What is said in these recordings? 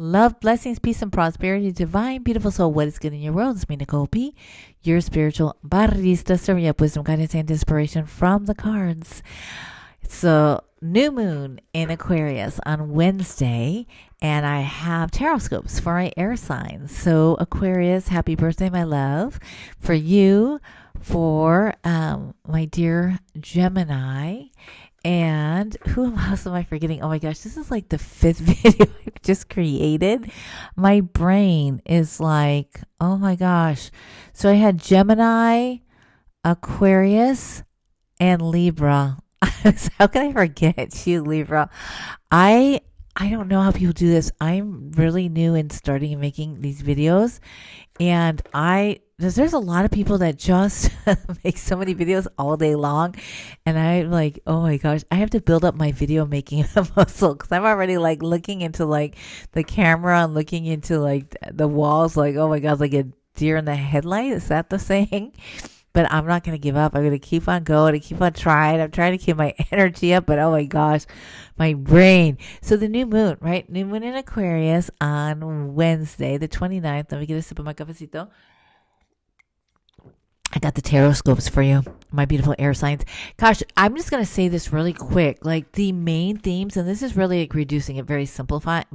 Love, blessings, peace, and prosperity. Divine, beautiful soul. What is good in your world? It's me, Nicole P, your spiritual barista, serving up wisdom, guidance, and inspiration from the cards. It's a new moon in Aquarius on Wednesday, and I have Tarotscopes for my air signs. So, Aquarius, happy birthday, my love. For you, for my dear Gemini. And who else am I forgetting? Oh my gosh, this is like the fifth video I've just created. My brain is like, oh my gosh. So I had Gemini, Aquarius, and Libra. How can I forget you, Libra? I I don't know how people do this. I'm really new in starting and making these videos, and there's a lot of people that just make so many videos all day long, and I'm like, oh my gosh, I have to build up my video making muscle because I'm already like looking into like the camera and looking into like the walls, like oh my god, like a deer in the headlight. Is that the saying? But I'm not going to give up. I'm going to keep on going and keep on trying. I'm trying to keep my energy up, but oh my gosh, my brain. So the new moon, right? New moon in Aquarius on Wednesday, the 29th. Let me get a sip of my cafecito. I got the Tarotscopes for you, my beautiful air signs. Gosh, I'm just going to say this really quick. Like the main themes, and this is really like reducing it, simplifying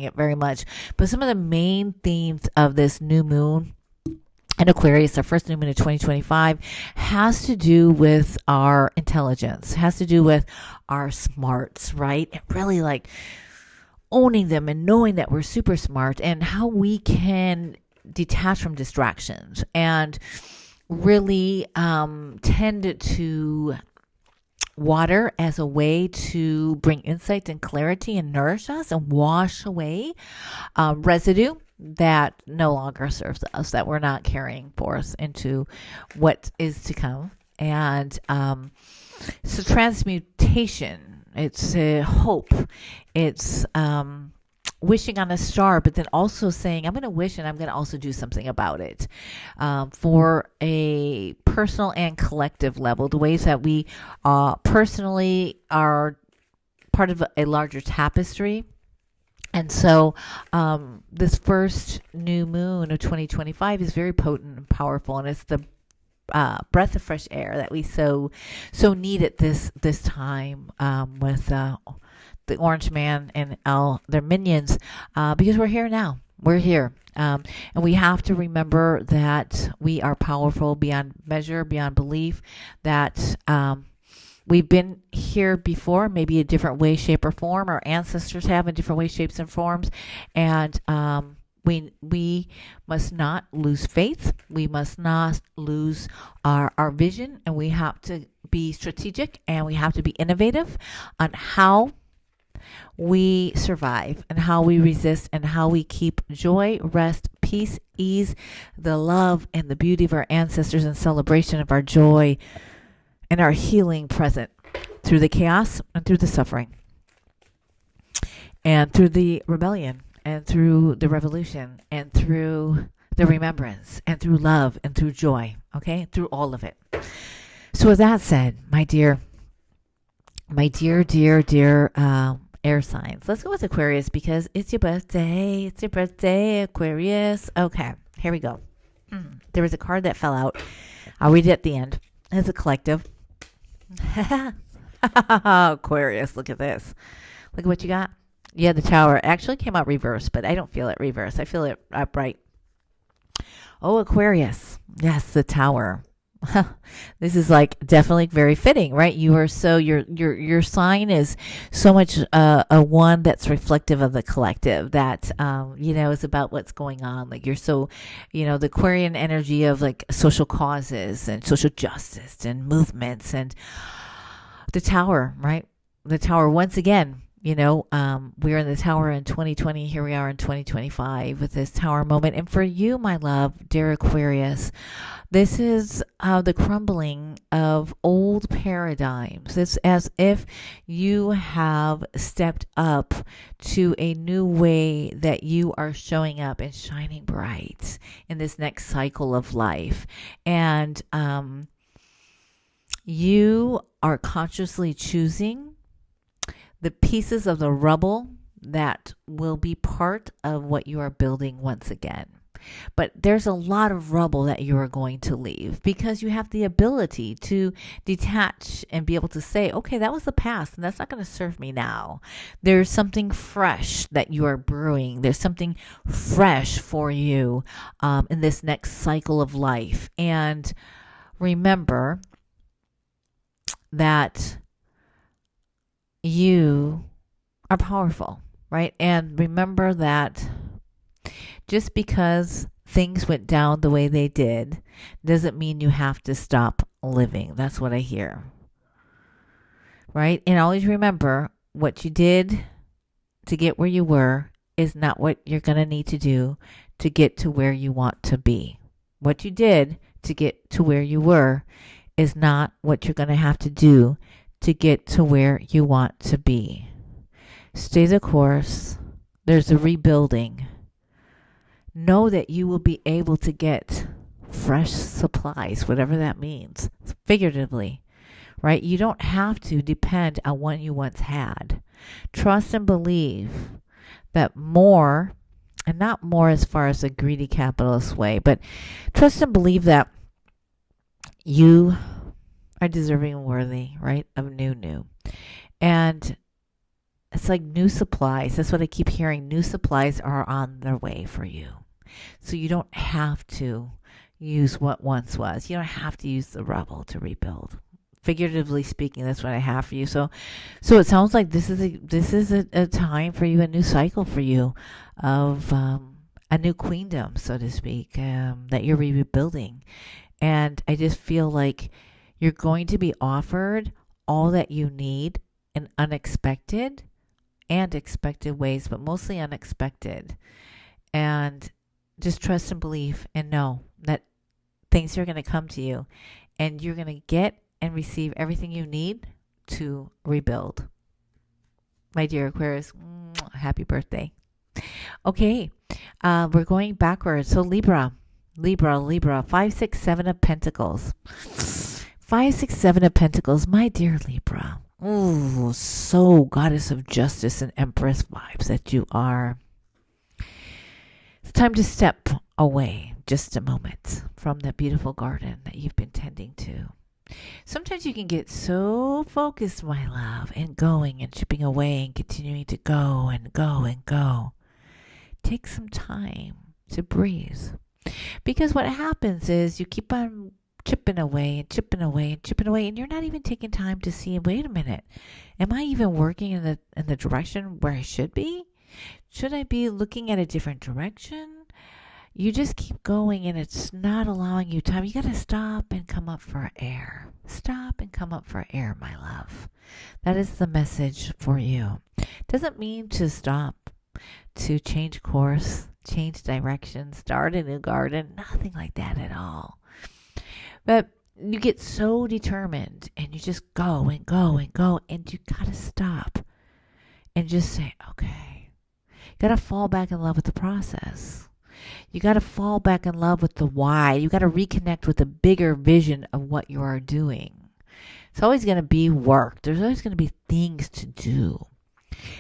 it very much. But some of the main themes of this new moon and Aquarius, our first new moon of 2025, has to do with our intelligence, has to do with our smarts, right? And really like owning them and knowing that we're super smart and how we can detach from distractions and really tend to water as a way to bring insight and clarity and nourish us and wash away residue that no longer serves us, that we're not carrying for us into what is to come. And it's a transmutation. It's a hope. It's wishing on a star, but then also saying, I'm going to wish and I'm going to also do something about it for a personal and collective level. The ways that we personally are part of a larger tapestry. And so this first new moon of 2025 is very potent and powerful, and it's the breath of fresh air that we so need at this time with the Orange Man and their minions, because we're here now. We're here. And we have to remember that we are powerful beyond measure, beyond belief, that we've been here before, maybe a different way, shape, or form. Our ancestors have in different ways, shapes, and forms. And we must not lose faith. We must not lose our vision. And we have to be strategic and we have to be innovative on how we survive and how we resist and how we keep joy, rest, peace, ease, the love and the beauty of our ancestors and celebration of our joy and our healing present through the chaos and through the suffering and through the rebellion and through the revolution and through the remembrance and through love and through joy, okay? Through all of it. So with that said, my dear air signs. Let's go with Aquarius because it's your birthday. It's your birthday, Aquarius. Okay, here we go. There was a card that fell out. I'll read it at the end. It's a collective. Aquarius, look at this. Look at what you got. Yeah, the Tower. It actually came out reverse, but I don't feel it reverse. I feel it upright. Oh, Aquarius. Yes, the Tower. This is like definitely very fitting, right? You are so your sign is so much a one that's reflective of the collective that is about what's going on. Like you're so, the Aquarian energy of like social causes and social justice and movements and the Tower, right? The Tower once again. We were in the Tower in 2020. Here we are in 2025 with this Tower moment. And for you, my love, dear Aquarius, this is the crumbling of old paradigms. It's as if you have stepped up to a new way that you are showing up and shining bright in this next cycle of life. And you are consciously choosing the pieces of the rubble that will be part of what you are building once again. But there's a lot of rubble that you are going to leave because you have the ability to detach and be able to say, okay, that was the past and that's not going to serve me now. There's something fresh that you are brewing. There's something fresh for you in this next cycle of life. And remember that you are powerful, right? And remember that just because things went down the way they did doesn't mean you have to stop living. That's what I hear. Right? And always remember what you did to get where you were is not what you're going to need to do to get to where you want to be. What you did to get to where you were is not what you're going to have to do to get to where you want to be. Stay the course. There's a rebuilding. Know that you will be able to get fresh supplies, whatever that means, figuratively, right? You don't have to depend on what you once had. Trust and believe that more, and not more as far as a greedy capitalist way, but trust and believe that you are deserving and worthy, right, of new. And it's like new supplies. That's what I keep hearing. New supplies are on their way for you. So you don't have to use what once was. You don't have to use the rubble to rebuild. Figuratively speaking, that's what I have for you. So it sounds like this is a time for you, a new cycle for you of a new queendom, so to speak, that you're rebuilding. And I just feel like you're going to be offered all that you need in unexpected and expected ways, but mostly unexpected. And just trust and believe and know that things are going to come to you and you're going to get and receive everything you need to rebuild. My dear Aquarius, happy birthday. Okay, we're going backwards. So Libra, 5, 6, 7 of Pentacles. 5, 6, 7 of Pentacles, my dear Libra. Ooh, so goddess of justice and empress vibes that you are. It's time to step away just a moment from that beautiful garden that you've been tending to. Sometimes you can get so focused, my love, and going and chipping away and continuing to go and go and go. Take some time to breathe. Because what happens is you keep on chipping away and chipping away and chipping away, and you're not even taking time to see, wait a minute, am I even working in the direction where I should be? Should I be looking at a different direction? You just keep going and it's not allowing you time. You got to stop and come up for air. Stop and come up for air, my love. That is the message for you. Doesn't mean to stop, to change course, change direction, start a new garden. Nothing like that at all. But you get so determined and you just go and go and go, and you got to stop and just say, okay. You got to fall back in love with the process. You got to fall back in love with the why. You got to reconnect with the bigger vision of what you are doing. It's always going to be work. There's always going to be things to do.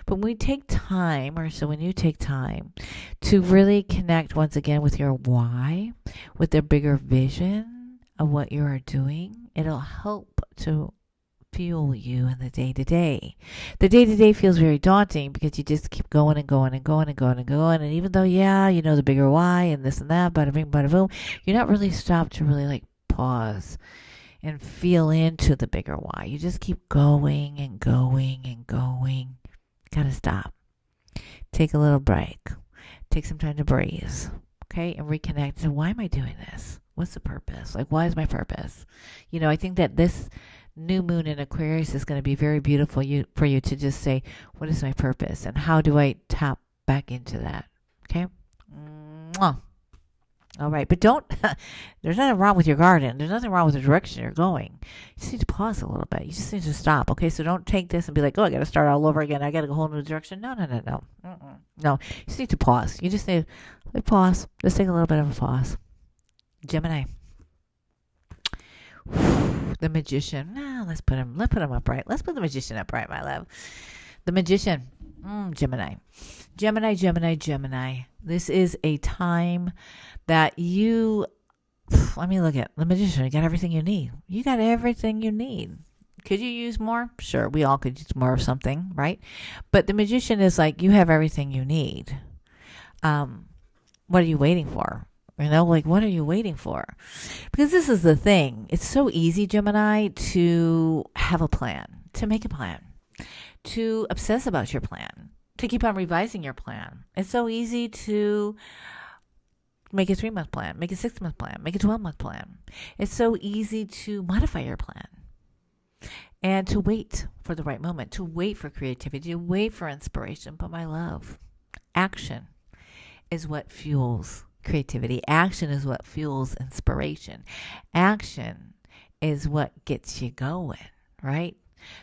But when we take time, when you take time to really connect once again with your why, with the bigger vision of what you are doing, it'll help to fuel you in the day-to-day. The day-to-day feels very daunting because you just keep going and going and going and going and going. And even though, you know the bigger why and this and that, bada bing, bada boom, you're not really stopped to really like pause and feel into the bigger why. You just keep going and going and going. Gotta stop. Take a little break. Take some time to breathe. Okay? And reconnect. So why am I doing this? What's the purpose? Like, why is my purpose? I think that this new moon in Aquarius is going to be very beautiful for you to just say, what is my purpose? And how do I tap back into that? Okay? Mwah. All right. But there's nothing wrong with your garden. There's nothing wrong with the direction you're going. You just need to pause a little bit. You just need to stop. Okay? So don't take this and be like, oh, I got to start all over again. I got to go a whole new direction. No. No. You just need to pause. You just need to pause. Let's take a little bit of a pause. Gemini. The Magician. Let's put him upright. Let's put the Magician upright, my love. The Magician. Gemini. Gemini, Gemini, Gemini. This is a time that let me look at the Magician. You got everything you need. You got everything you need. Could you use more? Sure, we all could use more of something, right? But the Magician is like, you have everything you need. What are you waiting for? What are you waiting for? Because this is the thing. It's so easy, Gemini, to have a plan, to make a plan, to obsess about your plan, to keep on revising your plan. It's so easy to make a 3-month plan, make a 6-month plan, make a 12-month plan. It's so easy to modify your plan and to wait for the right moment, to wait for creativity, to wait for inspiration. But my love, action is what fuels creativity. Action is what fuels inspiration. Action is what gets you going, right?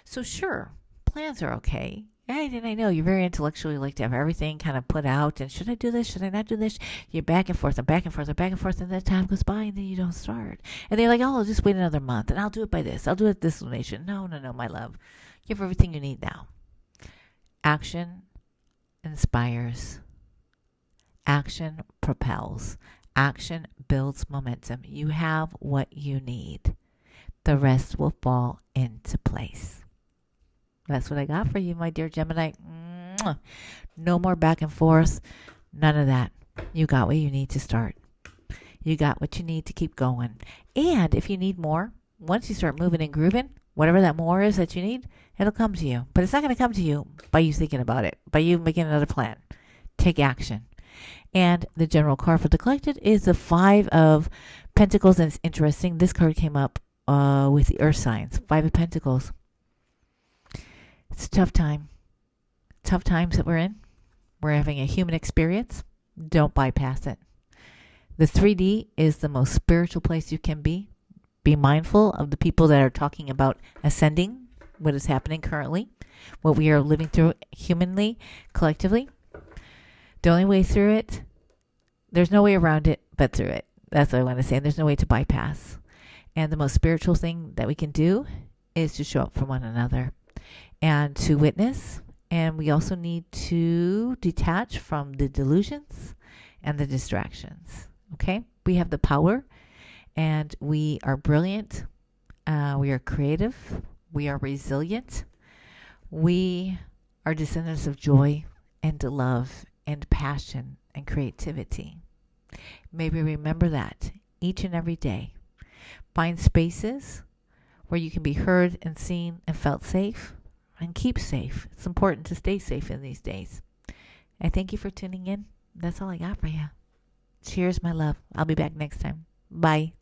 So sure, plans are okay. Right? And I know you're very intellectually like to have everything kind of put out. And should I do this? Should I not do this? You're back and forth and back and forth and back and forth. And then time goes by and then you don't start. And they're like, oh, I'll just wait another month and I'll do it by this. I'll do it this lunation. No, my love. You have everything you need now. Action inspires. Action propels. Action builds momentum. You have what you need. The rest will fall into place. That's what I got for you, my dear Gemini. No more back and forth. None of that. You got what you need to start. You got what you need to keep going. And if you need more, once you start moving and grooving, whatever that more is that you need, it'll come to you. But it's not going to come to you by you thinking about it, by you making another plan. Take action. And the general card for the collected is the 5 of Pentacles. And it's interesting. This card came up with the earth signs. 5 of Pentacles. It's a tough time. Tough times that we're in. We're having a human experience. Don't bypass it. The 3D is the most spiritual place you can be. Be mindful of the people that are talking about ascending, what is happening currently, what we are living through humanly, collectively. The only way through it, there's no way around it but through it. That's what I want to say. And there's no way to bypass. And the most spiritual thing that we can do is to show up for one another and to witness. And we also need to detach from the delusions and the distractions. Okay? We have the power and we are brilliant. We are creative. We are resilient. We are descendants of joy and love and passion and creativity. Maybe remember that each and every day. Find spaces where you can be heard and seen and felt safe. And keep safe. It's important to stay safe in these days. I thank you for tuning in. That's all I got for you. Cheers, my love. I'll be back next time. Bye.